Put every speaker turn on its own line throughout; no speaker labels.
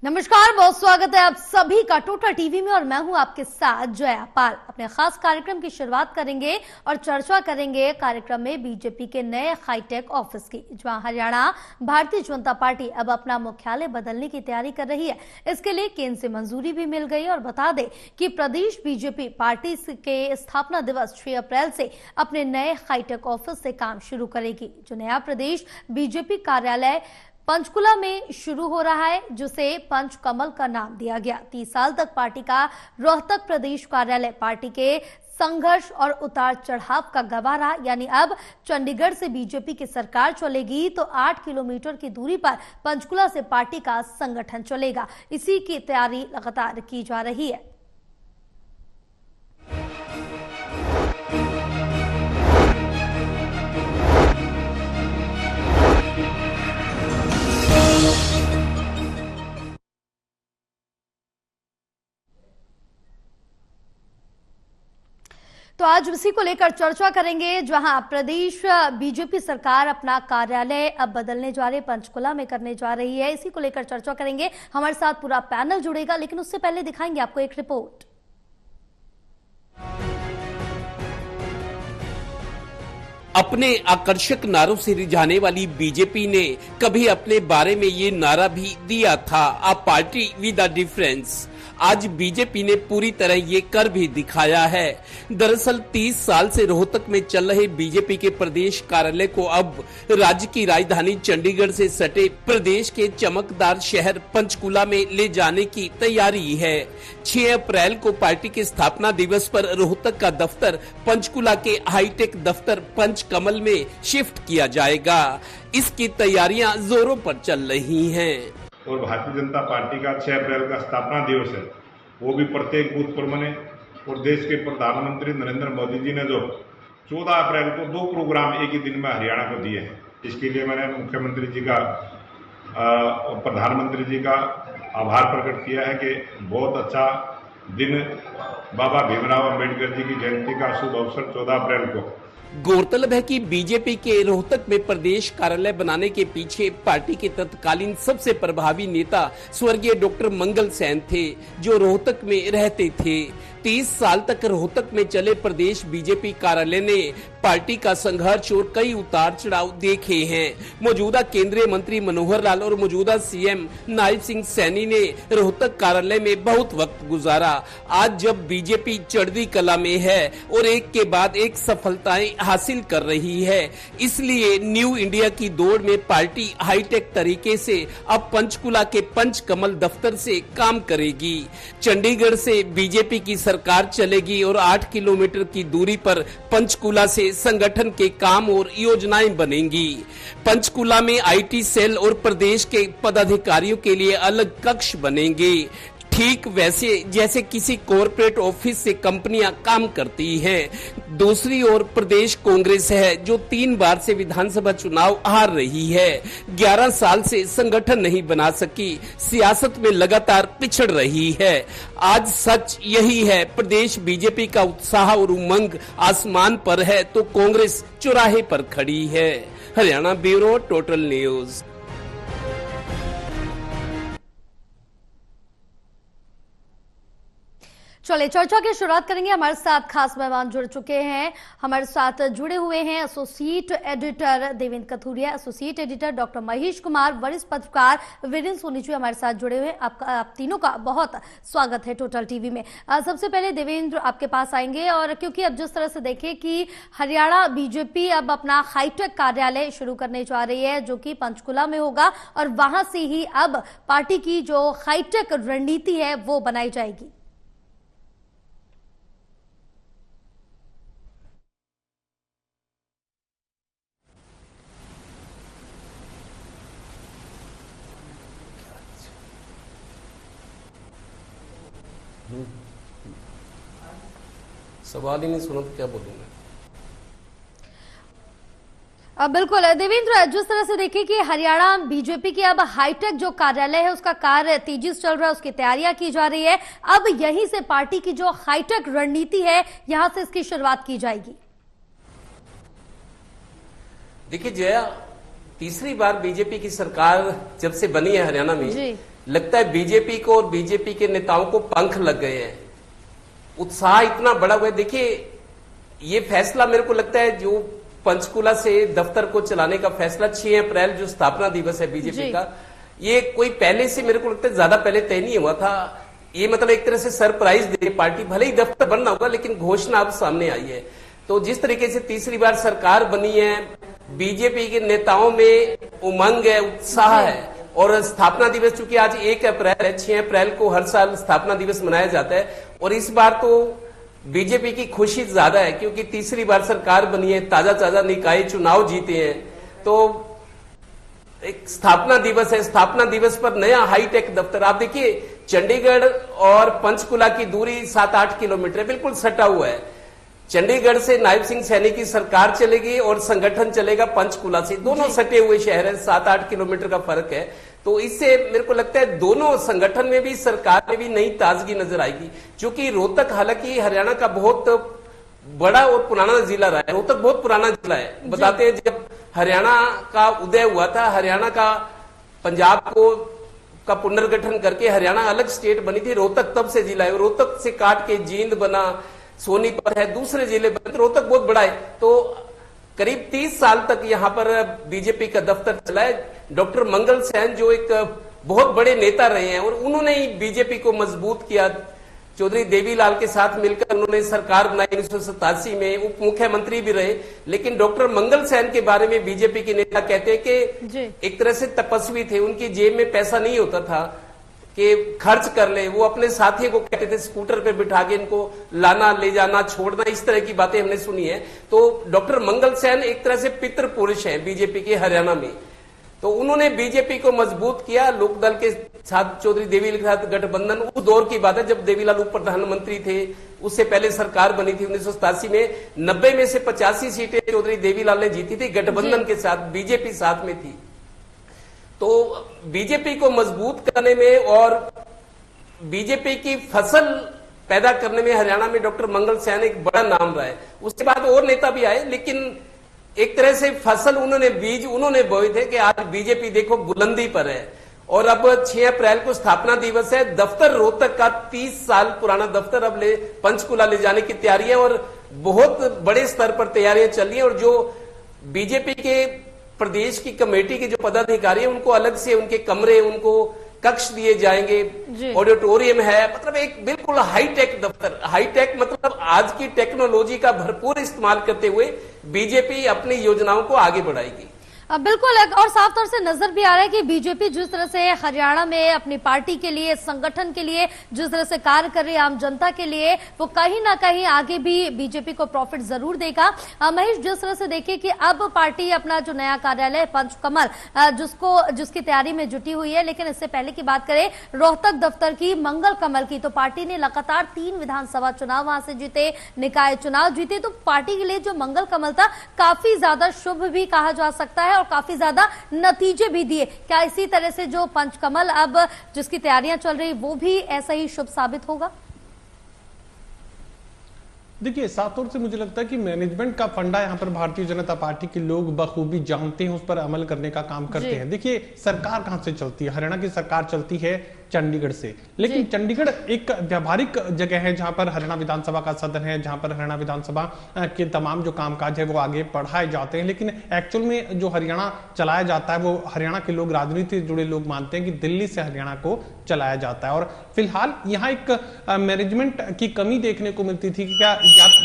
नमस्कार, बहुत स्वागत है आप सभी का टोटल टीवी में और मैं हूं आपके साथ जया पाल। अपने खास कार्यक्रम की शुरुआत करेंगे और चर्चा करेंगे कार्यक्रम में बीजेपी के नए हाईटेक ऑफिस की, जहां हरियाणा भारतीय जनता पार्टी अब अपना मुख्यालय बदलने की तैयारी कर रही है। इसके लिए केंद्र से मंजूरी भी मिल गई और बता दें कि प्रदेश बीजेपी पार्टी के स्थापना दिवस 6 अप्रैल से अपने नए हाईटेक ऑफिस से काम शुरू करेगी, जो नया प्रदेश बीजेपी कार्यालय पंचकुला में शुरू हो रहा है, जिसे पंच कमल का नाम दिया गया। 30 साल तक पार्टी का रोहतक प्रदेश कार्यालय पार्टी के संघर्ष और उतार चढ़ाव का गवाह रहा। यानी अब चंडीगढ़ से बीजेपी की सरकार चलेगी तो 8 किलोमीटर की दूरी पर पंचकुला से पार्टी का संगठन चलेगा। इसी की तैयारी लगातार की जा रही है। तो आज इसी को लेकर चर्चा करेंगे, जहां प्रदेश बीजेपी सरकार अपना कार्यालय अब बदलने जा रही है, पंचकुला में करने जा रही है। इसी को लेकर चर्चा करेंगे। हमारे साथ पूरा पैनल जुड़ेगा, लेकिन उससे पहले दिखाएंगे आपको एक रिपोर्ट।
अपने आकर्षक नारों से रिझाने वाली बीजेपी ने कभी अपने बारे में ये नारा भी दिया था, a party with a difference. आज बीजेपी ने पूरी तरह ये कर भी दिखाया है। दरअसल 30 साल से रोहतक में चल रहे बीजेपी के प्रदेश कार्यालय को अब राज्य की राजधानी चंडीगढ़ से सटे प्रदेश के चमकदार शहर पंचकुला में ले जाने की तैयारी है। 6 अप्रैल को पार्टी के स्थापना दिवस पर रोहतक का दफ्तर पंचकुला के हाईटेक दफ्तर पंच कमल में शिफ्ट किया जाएगा। इसकी तैयारियां जोरों पर चल रही हैं।
और भारतीय जनता पार्टी का 6 अप्रैल का स्थापना दिवस है, वो भी प्रत्येक बूथ पर मने। और देश के प्रधानमंत्री नरेंद्र मोदी जी ने जो 14 अप्रैल को 2 प्रोग्राम एक ही दिन में हरियाणा को दिए हैं, इसके लिए मैंने मुख्यमंत्री जी का और प्रधानमंत्री जी का आभार प्रकट किया है कि बहुत अच्छा दिन बाबा भीमराव अम्बेडकर जी की जयंती का शुभ अवसर 14 अप्रैल को।
गौरतलब है कि बीजेपी के रोहतक में प्रदेश कार्यालय बनाने के पीछे पार्टी के तत्कालीन सबसे प्रभावी नेता स्वर्गीय डॉक्टर मंगल सेन थे, जो रोहतक में रहते थे। 30 साल तक रोहतक में चले प्रदेश बीजेपी कार्यालय ने पार्टी का संघर्ष और कई उतार चढ़ाव देखे हैं। मौजूदा केंद्रीय मंत्री मनोहर लाल और मौजूदा सीएम नायब सिंह सैनी ने रोहतक कार्यालय में बहुत वक्त गुजारा। आज जब बीजेपी चढ़ती कला में है और एक के बाद एक सफलताएं हासिल कर रही है, इसलिए न्यू इंडिया की दौड़ में पार्टी हाईटेक तरीके से अब पंचकुला के पंच कमल दफ्तर से काम करेगी। चंडीगढ़ से बीजेपी की सरकार चलेगी और 8 किलोमीटर की दूरी पर पंचकुला से संगठन के काम और योजनाएं बनेंगी। पंचकुला में आईटी सेल और प्रदेश के पदाधिकारियों के लिए अलग कक्ष बनेंगे, ठीक वैसे जैसे किसी कॉर्पोरेट ऑफिस से कंपनियां काम करती हैं। दूसरी ओर प्रदेश कांग्रेस है, जो 3 बार से विधानसभा चुनाव हार रही है, 11 साल से संगठन नहीं बना सकी, सियासत में लगातार पिछड़ रही है। आज सच यही है, प्रदेश बीजेपी का उत्साह और उमंग आसमान पर है तो कांग्रेस चौराहे पर खड़ी है। Haryana bureau, total news.
चलिए चर्चा की शुरुआत करेंगे। हमारे साथ खास मेहमान जुड़ चुके हैं। हमारे साथ जुड़े हुए हैं associate editor Devendra Kathuria, associate editor doctor Mahesh Kumar, वरिष्ठ पत्रकार वीरेंद्र सोनी जी हमारे साथ जुड़े हुए हैं। आप तीनों का बहुत स्वागत है टोटल टीवी में। सबसे पहले देवेंद्र आपके पास आएंगे, और क्योंकि अब जिस तरह से देखें कि हरियाणा बीजेपी अब अपना हाईटेक कार्यालय शुरू करने जा रही है, जो कि पंचकुला में होगा, और वहां से ही अब पार्टी की जो हाईटेक रणनीति है वो बनाई जाएगी।
सवाल ही नहीं सुना तो क्या बोलूंगा।
बिल्कुल देवेंद्र, जिस तरह से देखिए कि हरियाणा बीजेपी के अब हाईटेक जो कार्यालय है उसका कार्य तेजी से चल रहा है, उसकी तैयारियां की जा रही है। अब यहीं से पार्टी की जो हाईटेक रणनीति है, यहां से इसकी शुरुआत की जाएगी।
देखिए जया, तीसरी बार बीजेपी की सरकार जब से बनी है हरियाणा में, लगता है बीजेपी को और बीजेपी के नेताओं को पंख लग गए हैं, उत्साह इतना बड़ा हुआ है। देखिए, ये फैसला मेरे को लगता है जो पंचकुला से दफ्तर को चलाने का फैसला 6 अप्रैल जो स्थापना दिवस है बीजेपी का, ये कोई पहले से मेरे को लगता है ज्यादा पहले तय नहीं हुआ था। ये मतलब एक तरह से सरप्राइज दे पार्टी, भले ही दफ्तर बनना होगा लेकिन घोषणा अब सामने आई है। तो जिस तरीके से तीसरी बार सरकार बनी है, बीजेपी के नेताओं में उमंग है, उत्साह है। और स्थापना दिवस चूंकि आज 1 अप्रैल है, 6 अप्रैल को हर साल स्थापना दिवस मनाया जाता है, और इस बार तो बीजेपी की खुशी ज्यादा है क्योंकि तीसरी बार सरकार बनी है, ताजा ताजा निकाय चुनाव जीते हैं। तो एक स्थापना दिवस है, स्थापना दिवस पर नया हाईटेक दफ्तर। आप देखिए, चंडीगढ़ और पंचकुला की दूरी 7-8 किलोमीटर है, बिल्कुल सटा हुआ है। चंडीगढ़ से नायब सिंह सैनी की सरकार चलेगी और संगठन चलेगा पंचकुला से, दोनों सटे हुए शहर है, 7-8 किलोमीटर का फर्क है। तो इससे मेरे को लगता है दोनों संगठन में भी, सरकार में भी नई ताजगी नजर आएगी। क्योंकि रोहतक हालांकि हरियाणा का बहुत बड़ा और पुराना जिला रहा है, रोहतक बहुत पुराना जिला है। बताते हैं जब हरियाणा का उदय हुआ था, हरियाणा का पंजाब का पुनर्गठन करके हरियाणा अलग स्टेट बनी थी, रोहतक तब से जिला है। रोहतक से काट के जींद बना, सोनीपत है, दूसरे जिले बने, रोहतक बहुत बड़ा है। तो करीब 30 साल तक यहाँ पर बीजेपी का दफ्तर चला है। डॉक्टर मंगल सैन जो एक बहुत बड़े नेता रहे हैं और उन्होंने ही बीजेपी को मजबूत किया। चौधरी देवीलाल के साथ मिलकर उन्होंने सरकार बनाई 1987 में, उप मुख्यमंत्री भी रहे। लेकिन डॉक्टर मंगल सैन के बारे में बीजेपी के नेता कहते हैं कि एक तरह से तपस्वी थे, उनकी जेब में पैसा नहीं होता था कि खर्च कर ले। वो अपने साथियों को कहते थे स्कूटर पे बिठा के इनको लाना, ले जाना, छोड़ना, इस तरह की बातें हमने सुनी है। तो डॉक्टर मंगल सैन एक तरह से पितृ पुरुष हैं बीजेपी के हरियाणा में। तो उन्होंने बीजेपी को मजबूत किया लोकदल के साथ, चौधरी देवीलाल के साथ गठबंधन। उस दौर की बात है जब देवीलाल उप प्रधानमंत्री थे, उससे पहले सरकार बनी थी 1987 में। 90 में से 85 सीटें चौधरी देवीलाल ने जीती थी गठबंधन के साथ, बीजेपी साथ में थी। तो बीजेपी को मजबूत करने में और बीजेपी की फसल पैदा करने में हरियाणा में डॉक्टर मंगल सैन एक बड़ा नाम रहा है। उसके बाद और नेता भी आए, लेकिन एक तरह से फसल उन्होंने, बीज उन्होंने बोए थे कि आज बीजेपी देखो बुलंदी पर है। और अब 6 अप्रैल को स्थापना दिवस है, दफ्तर रोहतक का 30 साल पुराना दफ्तर अब पंचकुला ले जाने की तैयारी है और बहुत बड़े स्तर पर तैयारियां चल रही है। और जो बीजेपी के प्रदेश की कमेटी के जो पदाधिकारी हैं उनको अलग से उनके कमरे, उनको कक्ष दिए जाएंगे, ऑडिटोरियम है, मतलब एक बिल्कुल हाईटेक दफ्तर। हाईटेक मतलब आज की टेक्नोलॉजी का भरपूर इस्तेमाल करते हुए बीजेपी अपनी योजनाओं को आगे बढ़ाएगी।
बिल्कुल, और साफ तौर से नजर भी आ रहा है कि बीजेपी जिस तरह से हरियाणा में अपनी पार्टी के लिए, संगठन के लिए जिस तरह से कार्य कर रही है, आम जनता के लिए, वो कहीं ना कहीं आगे भी बीजेपी को प्रॉफिट जरूर देगा। महेश, जिस तरह से देखिए कि अब पार्टी अपना जो नया कार्यालय पंचकमल जिसकी तैयारी में जुटी हुई है, लेकिन इससे पहले की बात करें रोहतक दफ्तर की, मंगल कमल की, तो पार्टी ने लगातार 3 विधानसभा चुनाव वहां से जीते, निकाय चुनाव जीते। तो पार्टी के लिए जो मंगल कमल था काफी ज्यादा शुभ भी कहा जा सकता है और काफी ज्यादा नतीजे भी दिए। क्या इसी तरह से जो पंचकमल अब जिसकी तैयारियां चल रही वो भी ऐसा ही शुभ साबित होगा?
देखिए, साफ तौर से मुझे लगता है कि मैनेजमेंट का फंडा यहाँ पर भारतीय जनता पार्टी के लोग बखूबी जानते हैं, उस पर अमल करने का काम करते हैं। देखिए, सरकार कहां से चलती है? हरियाणा की सरकार चलती है चंडीगढ़ से, लेकिन चंडीगढ़ एक व्यावहारिक जगह है जहां पर हरियाणा विधानसभा का सदन है, जहां पर हरियाणा विधानसभा के तमाम जो कामकाज है वो आगे बढ़ाए जाते हैं। लेकिन एक्चुअल में जो हरियाणा चलाया जाता है वो हरियाणा के लोग, राजनीति से जुड़े लोग मानते हैं कि दिल्ली से हरियाणा को चलाया जाता है। और फिलहाल यहाँ एक मैनेजमेंट की कमी देखने को मिलती थी कि क्या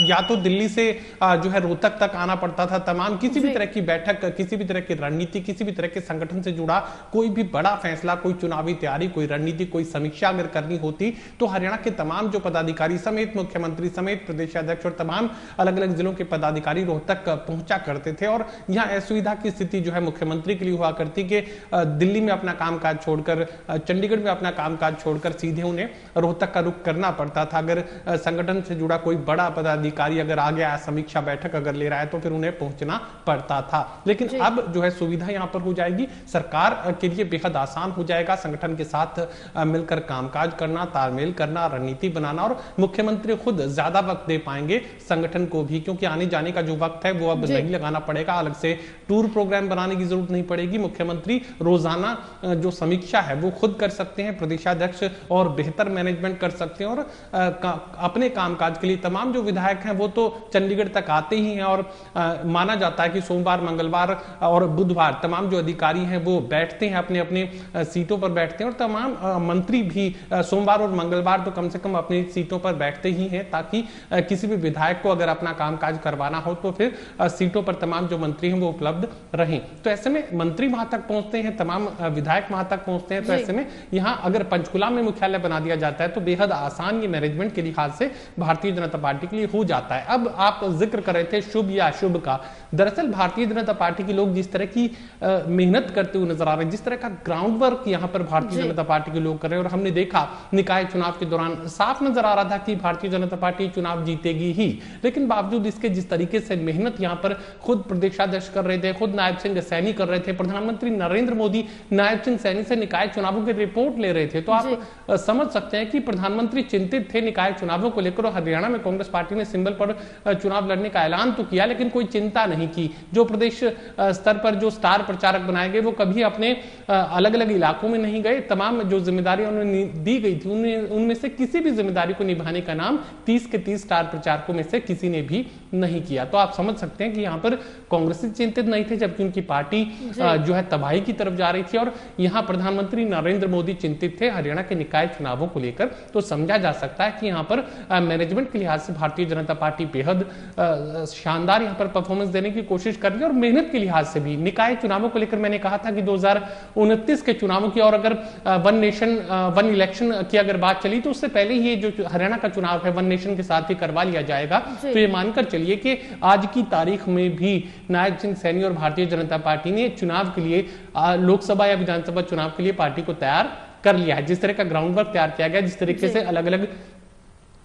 या तो दिल्ली से जो है रोहतक तक आना पड़ता था, तमाम किसी भी तरह की बैठक, किसी भी तरह की रणनीति, किसी भी तरह के संगठन से जुड़ा कोई भी बड़ा फैसला, कोई चुनावी तैयारी, कोई रणनीति, कोई समीक्षा अगर करनी होती तो हरियाणा के तमाम जो पदाधिकारी समेत मुख्यमंत्री समेत प्रदेश अध्यक्ष और तमाम अलग अलग जिलों के पदाधिकारी रोहतक पहुंचा करते थे। और यहाँ असुविधा की स्थिति जो है मुख्यमंत्री के लिए हुआ करती कि दिल्ली में अपना कामकाज छोड़कर, चंडीगढ़ में अपना कामकाज छोड़कर सीधे उन्हें रोहतक का रुख करना पड़ता था। अगर संगठन से जुड़ा कोई बड़ा पदाधिकारी अगर आ गया, समीक्षा बैठक अगर ले रहा है तो फिर उन्हें पहुंचना पड़ता था। लेकिन अब जो है सुविधा यहाँ पर हो जाएगी, सरकार के लिए बेहद आसान हो जाएगा। संगठन के साथ मिलकर कामकाज करना, तालमेल करना, रणनीति बनाना, और मुख्यमंत्री खुद ज्यादा वक्त दे पाएंगे संगठन को भी, क्योंकि आने जाने का जो वक्त है वो अब नहीं लगाना पड़ेगा, अलग से टूर प्रोग्राम बनाने की जरूरत नहीं पड़ेगी। मुख्यमंत्री रोजाना जो समीक्षा है वो खुद कर सकते हैं, प्रदेशाध्यक्ष और बेहतर मैनेजमेंट कर सकते हैं, और अपने कामकाज के लिए तमाम जो विधायक हैं वो तो चंडीगढ़ तक आते ही हैं, और माना जाता है कि सोमवार, मंगलवार और बुधवार तमाम जो अधिकारी हैं वो बैठते हैं, अपने अपने सीटों पर बैठते हैं, और तमाम मंत्री भी सोमवार और मंगलवार तो कम से कम अपनी सीटों पर बैठते ही हैं, ताकि किसी भी विधायक को अगर अपना कामकाज करवाना हो तो फिर सीटों पर तमाम जो मंत्री हैं वो उपलब्ध रहें। तो ऐसे में मंत्री वहां तक पहुंचते हैं, तमाम विधायक वहां तक पहुंचते हैं, तो ऐसे में यहां अगर पंचकुला में मुख्यालय बना दिया जाता है तो बेहद आसान ये मैनेजमेंट के लिहाज से भारतीय जनता पार्टी के लिए हो जाता है। अब आप जिक्र कर रहे थे शुभ या अशुभ का। दरअसल भारतीय जनता पार्टी के लोग जिस तरह की मेहनत करते हुए नजर आ रहे हैं, जिस तरह का ग्राउंड वर्क यहां पर भारतीय जनता पार्टी के लोग कर रहे हैं, और हमने देखा निकाय चुनाव के दौरान साफ नजर आ रहा था कि भारतीय जनता पार्टी चुनाव जीतेगी ही, लेकिन बावजूद इसके जिस तरीके से मेहनत यहां पर खुद प्रदेशाध्यक्ष कर रहे थे, खुद नायब सिंह सैनी कर रहे थे, प्रधानमंत्री नरेंद्र मोदी नायब सिंह सैनी से निकाय चुनावों की रिपोर्ट ले रहे थे, तो आप समझ सकते हैं कि प्रधानमंत्री चिंतित थे निकाय चुनावों को लेकर। हरियाणा में कांग्रेस पार्टी ने सिंबल पर चुनाव लड़ने का ऐलान तो किया, लेकिन कोई चिंता नहीं की। जो प्रदेश स्तर पर जो स्टार प्रचारक बनाए गए वो कभी अपने अलग अलग इलाकों में नहीं गए। तमाम जो जिम्मेदारी उन्हें दी गई थी उनमें से किसी भी जिम्मेदारी को निभाने का नाम 30 के 30 स्टार प्रचारकों में से किसी ने भी नहीं किया। तो आप समझ सकते हैं कि यहाँ पर कांग्रेस चिंतित नहीं थे, जबकि उनकी पार्टी जो है तबाही की तरफ जा रही थी, और यहाँ प्रधानमंत्री नरेंद्र मोदी चिंतित थे हरियाणा के निकाय चुनावों को लेकर। तो समझा जा सकता है कि यहाँ पर मैनेजमेंट के लिहाज से भारतीय जनता पार्टी बेहद शानदार यहाँ पर परफॉर्मेंस देने की कोशिश कर रही है, और मेहनत के लिहाज से भी। निकाय चुनावों को लेकर मैंने कहा था कि 2029 के चुनावों की, और अगर वन नेशन वन इलेक्शन की अगर बात चली तो उससे पहले ये जो हरियाणा का चुनाव है वन नेशन के साथ ही करवा लिया जाएगा। तो ये मानकर चलिए कि आज की तारीख में भी नायब सिंह सैनी और भारतीय जनता पार्टी ने चुनाव के लिए, लोकसभा या विधानसभा चुनाव के लिए पार्टी को तैयार कर लिया है। जिस तरह का ग्राउंड वर्क तैयार किया गया, जिस तरीके से अलग अलग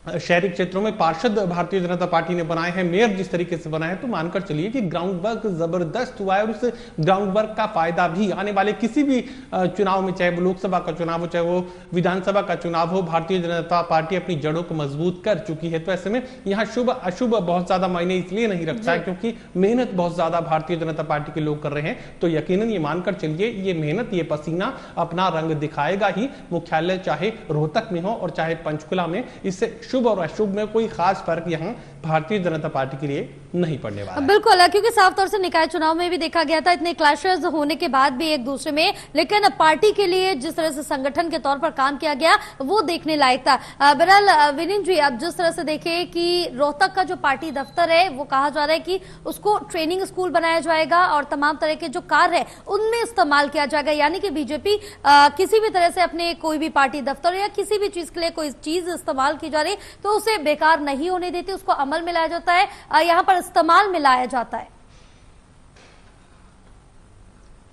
शहरी क्षेत्रों में पार्षद भारतीय जनता पार्टी ने बनाए हैं, मेयर जिस तरीके से बनाए हैं, तो मानकर चलिए कि ग्राउंड वर्क जबरदस्त हुआ है, और उस ग्राउंड वर्क का फायदा भी आने वाले किसी भी चुनाव में, चाहे वो लोकसभा का चुनाव हो, चाहे वो विधानसभा का चुनाव हो, भारतीय जनता पार्टी अपनी जड़ों को मजबूत कर चुकी है। तो ऐसे में यहाँ शुभ अशुभ बहुत ज्यादा मायने इसलिए नहीं रखता है क्योंकि मेहनत बहुत ज्यादा भारतीय जनता पार्टी के लोग कर रहे हैं। तो यकीनन ये मानकर चलिए ये मेहनत, ये पसीना अपना रंग दिखाएगा ही, मुख्यालय चाहे रोहतक में हो और चाहे पंचकुला में। इससे शुभ और अशुभ में कोई खास फर्क यहाँ भारतीय जनता पार्टी के लिए नहीं पड़ने वाला।
बिल्कुल, क्योंकि साफ तौर से निकाय चुनाव में भी देखा गया था इतने क्लैशेस होने के बाद भी एक दूसरे में, लेकिन पार्टी के लिए जिस तरह से संगठन के तौर पर काम किया गया वो देखने लायक था। बहरहाल विनीत जी, अब जिस तरह से देखें कि रोहतक का जो पार्टी दफ्तर है वो कहा जा रहा है कि उसको ट्रेनिंग स्कूल बनाया जाएगा और तमाम तरह के जो कार्य है उनमें इस्तेमाल किया जाएगा, यानी कि बीजेपी किसी भी तरह से अपने कोई भी पार्टी दफ्तर या किसी भी चीज के लिए कोई चीज इस्तेमाल की जा रही तो उसे बेकार नहीं होने देती, उसको अमल में लाया जाता है, यहाँ पर इस्तेमाल में लाया जाता है।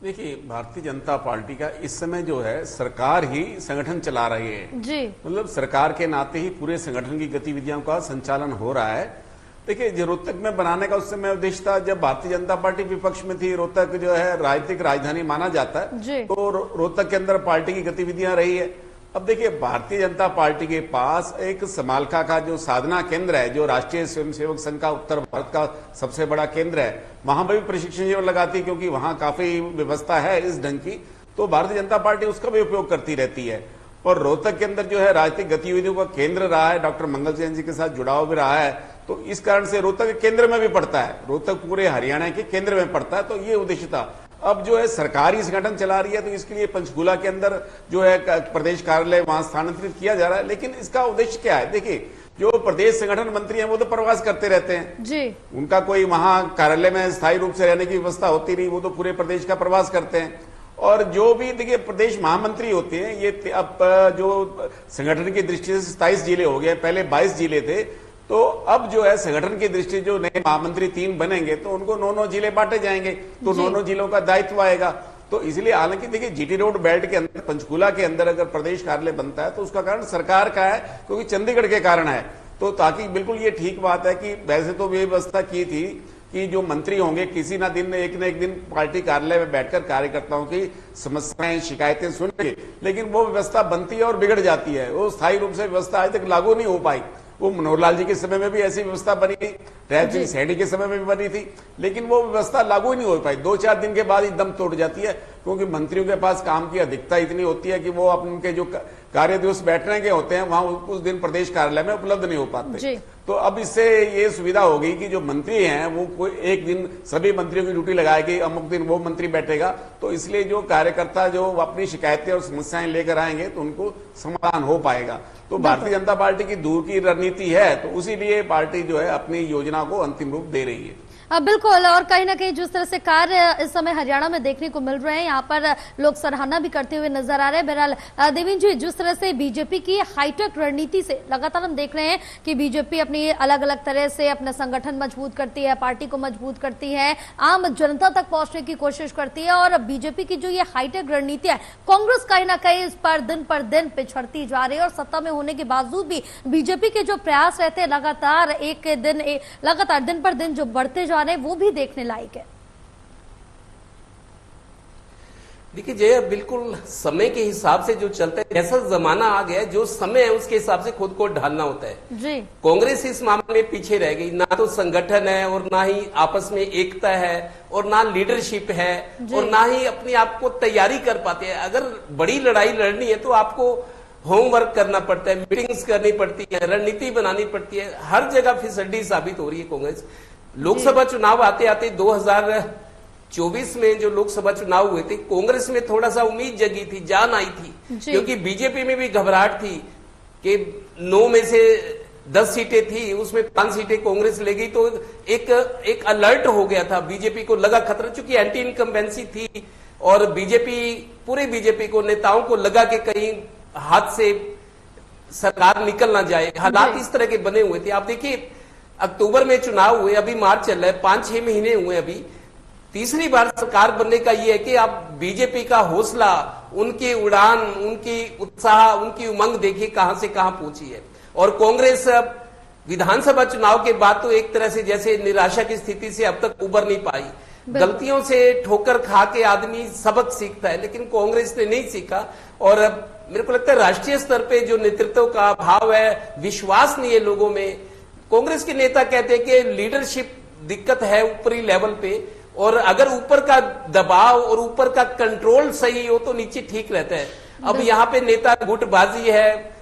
देखिए, भारतीय जनता पार्टी का इस समय जो है सरकार ही संगठन चला रही है जी, मतलब सरकार के नाते ही पूरे संगठन की गतिविधियों का संचालन हो रहा है। देखिए, जो रोहतक में बनाने का उस समय उद्देश्य था, जब भारतीय जनता पार्टी विपक्ष में थी, रोहतक जो है राजनीतिक राजधानी माना जाता है, तो रोहतक के अंदर पार्टी की गतिविधियां रही है। अब देखिए, भारतीय जनता पार्टी के पास एक समालखा का जो साधना केंद्र है, जो राष्ट्रीय स्वयंसेवक संघ का उत्तर भारत का सबसे बड़ा केंद्र है, वहां पर भी प्रशिक्षण शिविर लगाती है, क्योंकि वहां काफी व्यवस्था है इस ढंग की, तो भारतीय जनता पार्टी उसका भी उपयोग करती रहती है। और रोहतक के अंदर जो है राजनीतिक गतिविधियों का केंद्र रहा है, डॉक्टर मंगल सैन जी के साथ जुड़ाव भी रहा है, तो इस कारण से रोहतक के केंद्र में भी पड़ता है, रोहतक पूरे हरियाणा के केंद्र में पड़ता है। तो ये उद्देश्य था। अब जो है सरकारी संगठन चला रही है, तो इसके लिए पंचकुला के अंदर जो है प्रदेश कार्यालय वहां स्थानांतरित किया जा रहा है। लेकिन इसका उद्देश्य क्या है? देखिए, जो प्रदेश संगठन मंत्री हैं वो तो प्रवास करते रहते हैं जी, उनका कोई वहां कार्यालय में स्थायी रूप से रहने की व्यवस्था होती नहीं, वो तो पूरे प्रदेश का प्रवास करते हैं। और जो भी देखिए प्रदेश महामंत्री होते हैं, ये अब जो संगठन की दृष्टि से 27 जिले हो गए, पहले 22 जिले थे, तो अब जो है संगठन की दृष्टि जो नए महामंत्री 3 बनेंगे तो उनको 9 जिले बांटे जाएंगे, तो 9 जिलों का दायित्व आएगा। तो इसलिए हालांकि देखिए जीटी रोड बेल्ट के अंदर, पंचकुला के अंदर अगर प्रदेश कार्यालय बनता है तो उसका कारण सरकार का है, क्योंकि चंडीगढ़ के कारण है। तो ताकि बिल्कुल ये ठीक बात है कि वैसे तो व्यवस्था की थी कि जो मंत्री होंगे किसी ना एक दिन पार्टी कार्यालय में बैठकर कार्यकर्ताओं की समस्याएं शिकायतें सुनेंगे, लेकिन वो व्यवस्था बनती है और बिगड़ जाती है। वो स्थायी रूप से व्यवस्था आज तक लागू नहीं हो पाई। वो मनोहर लाल जी के समय में भी ऐसी व्यवस्था बनी थी, रैल सिंह सैनी के समय में भी बनी थी, लेकिन वो व्यवस्था लागू नहीं हो पाई। 2-4 दिन के बाद ही दम तोड़ जाती है, क्योंकि मंत्रियों के पास काम की अधिकता इतनी होती है कि वो उनके जो कार्य दिवस बैठने के होते हैं वहां उस दिन प्रदेश कार्यालय में उपलब्ध नहीं हो पाते। तो अब इससे ये सुविधा हो गई कि जो मंत्री हैं वो कोई एक दिन सभी मंत्रियों की ड्यूटी लगाए कि अमुक दिन वो मंत्री बैठेगा, तो इसलिए जो कार्यकर्ता जो अपनी शिकायतें और समस्याएं लेकर आएंगे तो उनको समाधान हो पाएगा। तो भारतीय जनता पार्टी की दूर की रणनीति है, तो उसी लिए पार्टी जो है अपनी योजना को अंतिम रूप दे रही है।
बिल्कुल, और कहीं ना कहीं जिस तरह से कार्य इस समय हरियाणा में देखने को मिल रहे हैं, यहाँ पर लोग सराहना भी करते हुए नजर आ रहे हैं। बहरहाल देवेंद्र जी, जिस तरह से बीजेपी की हाईटेक रणनीति से लगातार हम देख रहे हैं कि बीजेपी अपनी अलग अलग तरह से अपना संगठन मजबूत करती है, पार्टी को मजबूत करती है, आम जनता तक पहुंचने की कोशिश करती है, और बीजेपी की जो ये हाईटेक रणनीति है, कांग्रेस कहीं ना कहीं इस पर दिन पिछड़ती जा रही है। और सत्ता में होने के बावजूद भी बीजेपी के जो प्रयास रहते हैं लगातार दिन पर दिन जो बढ़ते जा रहे हैं, वो भी देखने लायक है।
देखिए जय, बिल्कुल समय के हिसाब से जो चलता है, ऐसा जमाना आ गया है जो समय है उसके हिसाब से खुद को ढालना होता है
जी।
कांग्रेस इस मामले में पीछे रह गई, ना तो संगठन है और ना ही आपस में एकता है और ना लीडरशिप है और ना ही अपने आप को तैयारी कर पाते हैं। अगर बड़ी लड़ाई लड़नी है तो आपको होमवर्क करना पड़ता है, मीटिंग्स करनी पड़ती है, रणनीति बनानी पड़ती है। हर जगह फिसड्डी साबित हो रही है कांग्रेस। लोकसभा चुनाव आते आते 2024 में जो लोकसभा चुनाव हुए थे, कांग्रेस में थोड़ा सा उम्मीद जगी थी, जान आई थी, क्योंकि बीजेपी में भी घबराहट थी कि 9 में से 10 सीटें थी, उसमें 5 सीटें कांग्रेस ले गई, तो एक अलर्ट हो गया था। बीजेपी को लगा खतरा, चूंकि एंटी इनकम्बेंसी थी और पूरे बीजेपी को, नेताओं को लगा कि कहीं हाथ से सरकार निकल ना जाए। हालात इस तरह के बने हुए थे। आप देखिए, अक्टूबर में चुनाव हुए, अभी मार्च चल रहा है, 5-6 महीने हुए अभी। तीसरी बार सरकार बनने का यह है कि आप बीजेपी का हौसला, उनकी उड़ान, उनकी उत्साह, उनकी उमंग देखिए कहां से कहां पहुंची है। और कांग्रेस विधानसभा चुनाव के बाद तो एक तरह से जैसे निराशा की स्थिति से अब तक उबर नहीं पाई। गलतियों से ठोकर खा के आदमी सबक सीखता है, लेकिन कांग्रेस ने नहीं सीखा। और मेरे को लगता है राष्ट्रीय स्तर पे जो नेतृत्व का अभाव है, विश्वास नहीं है लोगों में। कांग्रेस के नेता कहते हैं कि लीडरशिप दिक्कत है ऊपरी लेवल पे, और अगर ऊपर का दबाव और ऊपर का कंट्रोल सही हो तो नीचे ठीक रहता है। अब यहाँ पे नेता गुटबाजी है,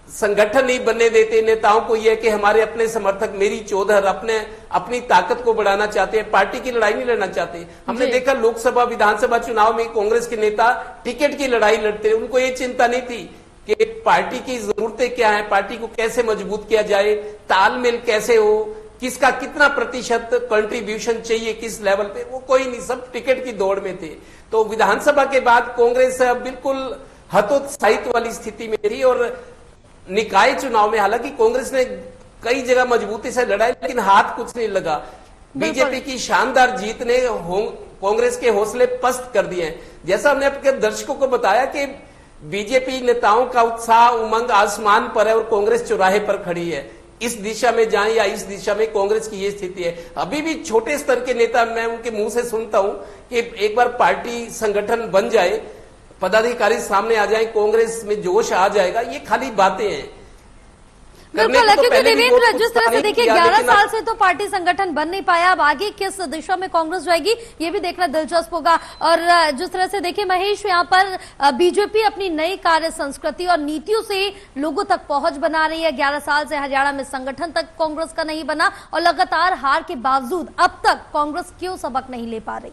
संगठन नहीं बनने देते। नेताओं को यह कि हमारे अपने समर्थक मेरी चौधर अपनी ताकत को बढ़ाना चाहते हैं, पार्टी की लड़ाई नहीं लड़ना चाहते। हमने देखा लोकसभा विधानसभा चुनाव में कांग्रेस के नेता टिकट की लड़ाई लड़ते, उनको ये चिंता नहीं थी कि पार्टी की जरूरतें क्या है, पार्टी को कैसे मजबूत किया जाए, तालमेल कैसे हो, किसका कितना प्रतिशत कंट्रीब्यूशन चाहिए किस लेवल पे, वो कोई नहीं, सब टिकट की दौड़ में थे। तो विधानसभा के बाद कांग्रेस बिल्कुल हतोत्साहित वाली स्थिति में थी। और निकाय चुनाव में हालांकि कांग्रेस ने कई जगह मजबूती से लड़ा, लेकिन हाथ कुछ नहीं लगा। बीजेपी की शानदार जीत ने कांग्रेस के हौसले पस्त कर दिए हैं। जैसा हमने अपने दर्शकों को बताया कि बीजेपी नेताओं का उत्साह, उमंग आसमान पर है और कांग्रेस चौराहे पर खड़ी है। इस दिशा में जाएं या इस दिशा में, कांग्रेस की ये स्थिति है। अभी भी छोटे स्तर के नेता, मैं उनके मुंह से सुनता हूं कि एक बार पार्टी संगठन बन जाए, पदाधिकारी सामने आ जाए, कांग्रेस में जोश आ जाएगा, ये खाली बातें हैं।
बिल्कुल, क्योंकि देवेंद्र जिस तरह से देखिए 11 साल से तो पार्टी संगठन बन नहीं पाया, अब आगे किस दिशा में कांग्रेस जाएगी ये भी देखना दिलचस्प होगा। और जिस तरह से देखिए महेश, यहाँ पर बीजेपी अपनी नई कार्य संस्कृति और नीतियों से लोगों तक पहुंच बना रही है। 11 साल से हरियाणा में संगठन तक कांग्रेस का नहीं बना, और लगातार हार के बावजूद अब तक कांग्रेस क्यों सबक नहीं ले पा रही?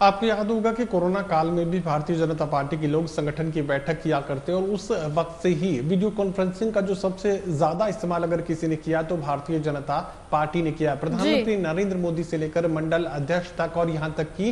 आपको याद होगा कि कोरोना काल में भी भारतीय जनता पार्टी के लोग संगठन की बैठक किया करते हैं, और उस वक्त से ही वीडियो कॉन्फ्रेंसिंग का जो सबसे ज्यादा इस्तेमाल अगर किसी ने किया तो भारतीय जनता पार्टी ने किया। प्रधानमंत्री नरेंद्र मोदी से लेकर मंडल अध्यक्ष तक और यहां तक कि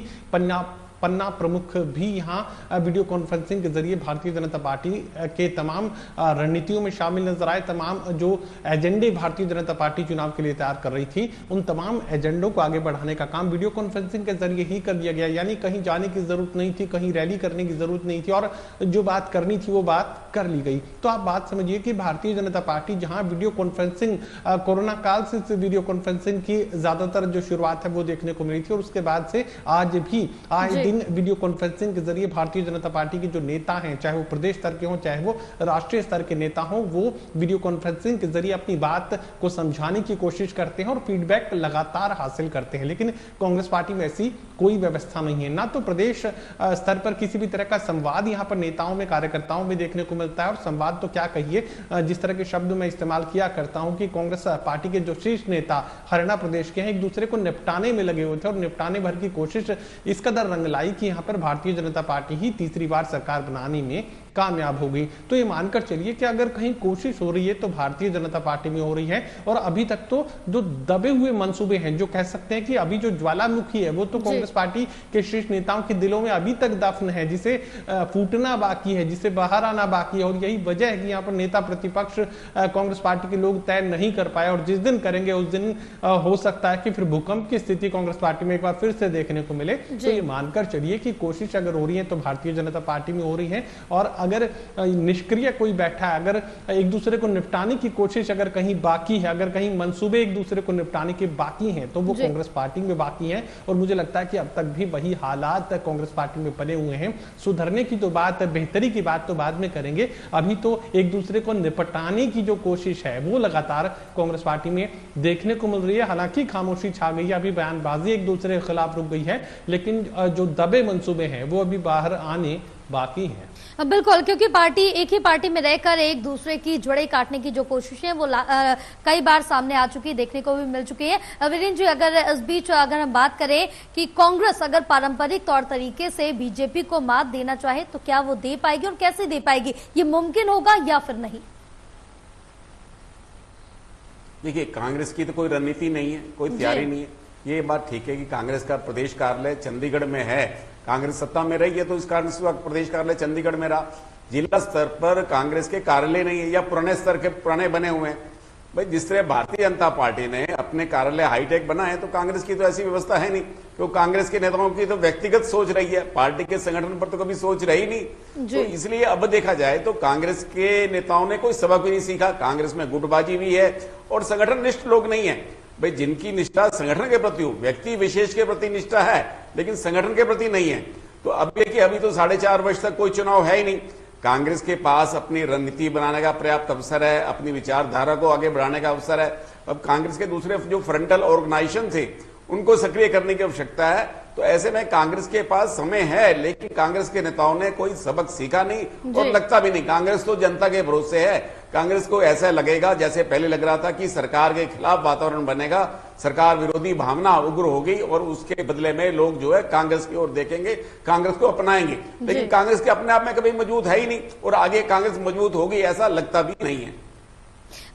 पन्ना प्रमुख भी यहाँ वीडियो कॉन्फ्रेंसिंग के जरिए भारतीय जनता पार्टी के तमाम रणनीतियों में शामिल नजर आए। तमाम जो एजेंडे भारतीय जनता पार्टी चुनाव के लिए तैयार कर रही थी, उन तमाम एजेंडों को आगे बढ़ाने का काम वीडियो कॉन्फ्रेंसिंग के जरिए ही कर दिया गया। यानी कहीं जाने की जरूरत नहीं थी, कहीं रैली करने की जरूरत नहीं थी, और जो बात करनी थी वो बात कर ली गई। तो आप बात समझिए कि भारतीय जनता पार्टी जहां वीडियो कॉन्फ्रेंसिंग कोरोना काल से वीडियो कॉन्फ्रेंसिंग की ज्यादातर जो शुरुआत है वो देखने को मिली थी, और उसके बाद से आज भी आए दिन वीडियो कॉन्फ्रेंसिंग के जरिए भारतीय जनता पार्टी के जो नेता हैं, चाहे वो प्रदेश स्तर के हों चाहे वो राष्ट्रीय स्तर के नेता हों, वो वीडियो कॉन्फ्रेंसिंग के जरिए अपनी बात को समझाने की कोशिश करते हैं और फीडबैक लगातार हासिल करते हैं। लेकिन कांग्रेस पार्टी में ऐसी कोई व्यवस्था नहीं है, ना तो प्रदेश स्तर पर किसी भी तरह का संवाद यहाँ पर नेताओं में कार्यकर्ताओं में देखने को मिलता है। और संवाद तो क्या कहिए, जिस तरह के शब्द मैं इस्तेमाल किया करता हूं कि कांग्रेस पार्टी के जो शीर्ष नेता हरियाणा प्रदेश के हैं, एक दूसरे को निपटाने में लगे हुए थे, और निपटाने भर की कोशिश इस कदर रंग लाई कि यहाँ पर भारतीय जनता पार्टी ही तीसरी बार सरकार बनाने में कामयाब हो गई। तो ये मानकर चलिए कि अगर कहीं कोशिश हो रही है तो भारतीय जनता पार्टी में हो रही है। और अभी तक तो जो दबे हुए मंसूबे हैं, जो कह सकते हैं कि अभी जो ज्वालामुखी है वो तो कांग्रेस पार्टी के शीर्ष नेताओं के दिलों में अभी तक दफन है, जिसे फूटना बाकी है, जिसे बाहर आना बाकी है। और यही वजह है कि यहाँ पर नेता प्रतिपक्ष कांग्रेस पार्टी के लोग तय नहीं कर पाए, और जिस दिन करेंगे उस दिन हो सकता है कि फिर भूकंप की स्थिति कांग्रेस पार्टी में एक बार फिर से देखने को मिले। तो ये मानकर चलिए कि कोशिश अगर हो रही है तो भारतीय जनता पार्टी में हो रही है, और अगर निष्क्रिय कोई बैठा है, अगर एक दूसरे को निपटाने की कोशिश अगर कहीं बाकी है, अगर कहीं मंसूबे एक दूसरे को निपटाने के बाकी हैं, तो वो कांग्रेस पार्टी में बाकी हैं। और मुझे लगता है कि अब तक भी वही हालात कांग्रेस पार्टी में बने हुए हैं। सुधरने की तो बात, बेहतरी की बात तो बाद में करेंगे, अभी तो एक दूसरे को निपटाने की जो कोशिश है वो लगातार कांग्रेस पार्टी में देखने को मिल रही है। हालांकि खामोशी छा गई है, अभी बयानबाजी एक दूसरे के खिलाफ रुक गई है, लेकिन जो दबे मंसूबे हैं वो अभी बाहर आने बाकी है।
बिल्कुल, क्योंकि पार्टी एक ही पार्टी में रहकर एक दूसरे की जड़ें काटने की जो कोशिशें वो कई बार सामने आ चुकी है, देखने को भी मिल चुकी है। वीरेंद्र जी, अगर इस बीच अगर हम बात करें कि कांग्रेस अगर पारंपरिक तौर तरीके से बीजेपी को मात देना चाहे तो क्या वो दे पाएगी और कैसे दे पाएगी, ये मुमकिन होगा या फिर नहीं?
देखिए, कांग्रेस की तो कोई रणनीति नहीं है, कोई तैयारी नहीं है। ये बात ठीक है कि कांग्रेस का प्रदेश कार्यालय चंडीगढ़ में है, कांग्रेस सत्ता में रही है तो इस कारण से प्रदेश कार्यालय चंडीगढ़ में रहा। जिला स्तर पर कांग्रेस के कार्यालय नहीं है, या पुराने स्तर के पुराने बने हुए हैं। भाई, जिस तरह भारतीय जनता पार्टी ने अपने कार्यालय हाईटेक बनाए, तो कांग्रेस की तो ऐसी व्यवस्था है नहीं, क्योंकि कांग्रेस के नेताओं की तो व्यक्तिगत सोच रही है, पार्टी के संगठन पर तो कभी सोच रही नहीं। तो इसलिए अब देखा जाए तो कांग्रेस के नेताओं ने कोई सबक भी नहीं सीखा। कांग्रेस में गुटबाजी भी है और संगठन निष्ठ लोग नहीं है। भाई, जिनकी निष्ठा संगठन के प्रति हो, व्यक्ति विशेष के प्रति निष्ठा है लेकिन संगठन के प्रति नहीं है। तो अब देखिए, अभी तो 4.5 वर्ष तक कोई चुनाव है ही नहीं। कांग्रेस के पास अपनी रणनीति बनाने का पर्याप्त अवसर है, अपनी विचारधारा को आगे बढ़ाने का अवसर है। अब कांग्रेस के दूसरे जो फ्रंटल ऑर्गेनाइजेशन थे उनको सक्रिय करने की आवश्यकता है। तो ऐसे में कांग्रेस के पास समय है, लेकिन कांग्रेस के नेताओं ने कोई सबक सीखा नहीं और लगता भी नहीं। कांग्रेस तो जनता के भरोसे है। कांग्रेस को ऐसा लगेगा जैसे पहले लग रहा था कि सरकार के खिलाफ वातावरण बनेगा, सरकार विरोधी भावना उग्र होगी और उसके बदले में लोग जो है कांग्रेस की ओर देखेंगे, कांग्रेस को अपनाएंगे। लेकिन कांग्रेस के अपने आप में कभी मजबूत है ही नहीं और आगे कांग्रेस मजबूत होगी ऐसा लगता भी नहीं है।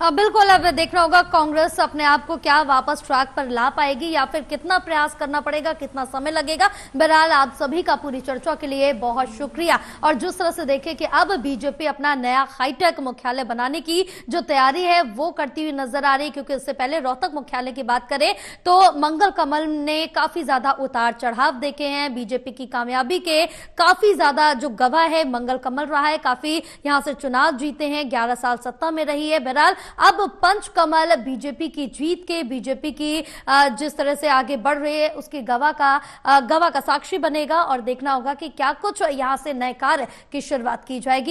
बिल्कुल, अब देखना होगा कांग्रेस अपने आप को क्या वापस ट्रैक पर ला पाएगी या फिर कितना प्रयास करना पड़ेगा, कितना समय लगेगा। बहरहाल आप सभी का पूरी चर्चा के लिए बहुत शुक्रिया। और जिस तरह से देखें कि अब बीजेपी अपना नया हाईटेक मुख्यालय बनाने की जो तैयारी है वो करती हुई नजर आ रही है, क्योंकि इससे पहले रोहतक मुख्यालय की बात करें तो मंगल कमल ने काफी ज्यादा उतार चढ़ाव देखे हैं। बीजेपी की कामयाबी के काफी ज्यादा जो गवाह है मंगल कमल रहा है, काफी यहां से चुनाव जीते हैं, 11 साल सत्ता में रही है। बहरहाल अब पंचकमल बीजेपी की जीत के, बीजेपी की जिस तरह से आगे बढ़ रही है उसकी गवाह का साक्षी बनेगा। और देखना होगा कि क्या कुछ यहां से नए कार्य की शुरुआत की जाएगी।